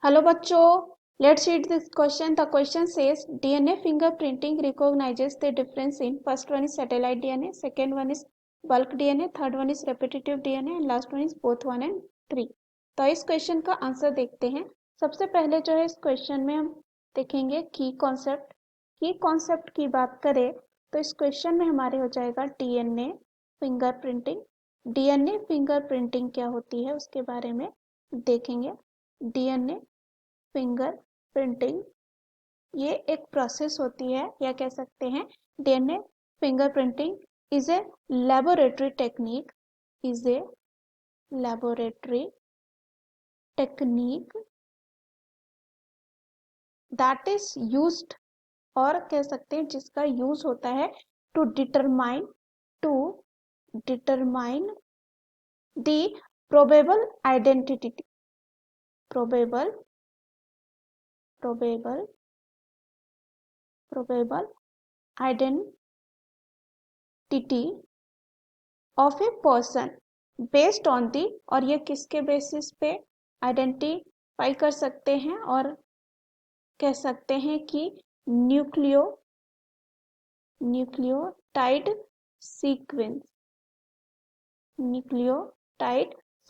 Hello बच्चों, let's read this question. The question says DNA fingerprinting recognizes the difference in first one is satellite DNA, second one is bulk DNA, third one is repetitive DNA and last one is both 1 and 3. तो इस question का answer देखते हैं. सबसे पहले जो है इस क्वेश्चन में हम देखेंगे की कॉन्सेप्ट की बात करें तो इस क्वेश्चन में हमारे हो जाएगा डीएनए फिंगरप्रिंटिंग. डीएनए फिंगरप्रिंटिंग क्या होती है उसके बारे में देखेंगे. डीएनए फिंगर प्रिंटिंग ये एक प्रोसेस होती है या कह सकते हैं DNA finger printing is a laboratory technique that is used और कह सकते हैं जिसका यूज होता है to determine the probable identity of a person based on the. और ये किसके बेसिस पे आइडेंटिफाई कर सकते हैं और कह सकते हैं कि न्यूक्लियोटाइड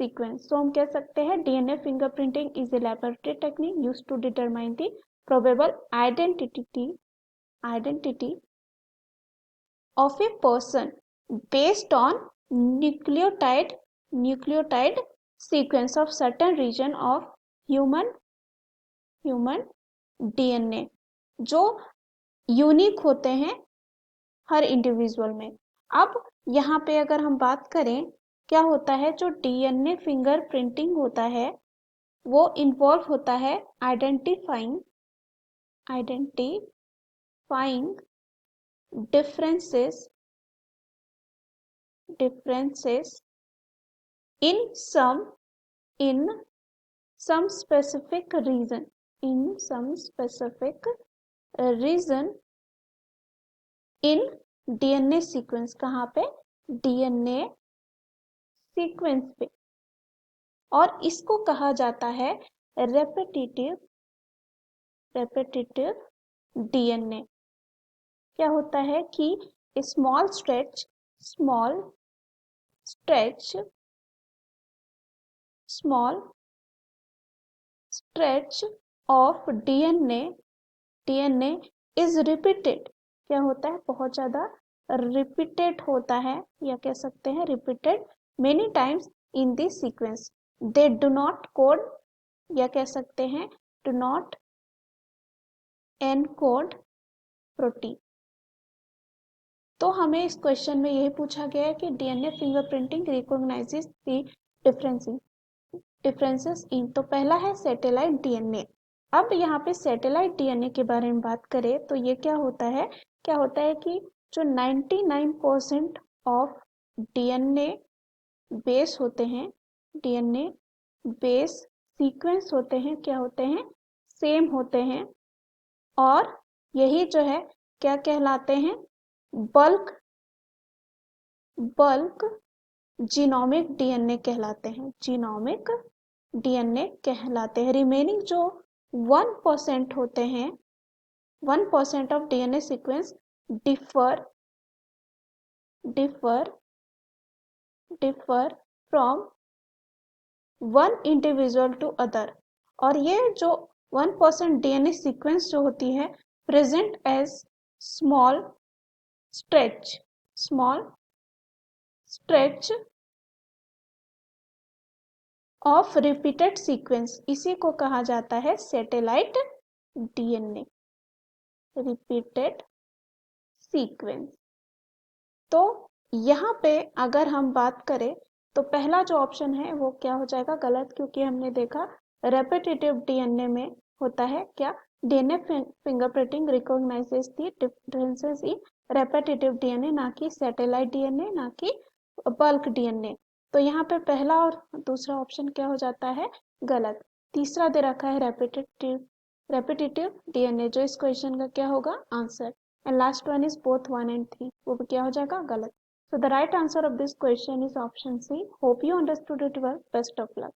सीक्वेंस. तो हम कह सकते हैं DNA fingerprinting is a laboratory technique used to determine the probable identity of a person based on nucleotide sequence of certain region of human DNA जो यूनिक होते हैं हर इंडिविजुअल में. अब यहाँ पे अगर हम बात करें क्या होता है जो डीएनए फिंगर प्रिंटिंग होता है वो इन्वॉल्व होता है identifying differences in some specific region in DNA sequence. कहाँ पे DNA सीक्वेंस पे. और इसको कहा जाता है रेपिटेटिव DNA. क्या होता है कि small stretch of DNA is repeated. क्या होता है बहुत ज्यादा रिपीटेड होता है या कह सकते हैं repeated many times in this sequence. They do not code या कह सकते हैं डू नॉट एनकोड प्रोटीन. तो हमें इस क्वेश्चन में यही पूछा गया है कि DNA fingerprinting recognises the differences in. तो पहला है सैटेलाइट डीएनए. अब यहाँ पे सैटेलाइट डीएनए के बारे में बात करें तो ये क्या होता है कि जो 99% ऑफ डीएनए बेस होते हैं डीएनए बेस सीक्वेंस होते हैं क्या होते हैं सेम होते हैं. और यही जो है क्या कहलाते हैं बल्क जीनोमिक डीएनए कहलाते हैं. रिमेनिंग जो 1% होते हैं 1% of DNA sequence differ from one individual to other. और ये जो 1% डीएनए सीक्वेंस जो होती है present as small stretch of repeated sequence. इसी को कहा जाता है सैटेलाइट डीएनए रिपीटेड सीक्वेंस. तो यहाँ पे अगर हम बात करें तो पहला जो ऑप्शन है वो क्या हो जाएगा गलत, क्योंकि हमने देखा रेपिटेटिव डीएनए में होता है क्या DNA fingerprinting recognises the differences in repetitive DNA ना कि सैटेलाइट डीएनए ना कि बल्क डीएनए. तो यहाँ पे पहला और दूसरा ऑप्शन क्या हो जाता है गलत. तीसरा दे रखा है रेपिटेटिव डीएनए जो इस क्वेश्चन का क्या होगा answer. And last one is both 1 and 3 वो भी क्या हो जाएगा गलत. So the right answer of this question is option C. Hope you understood it well. Best of luck.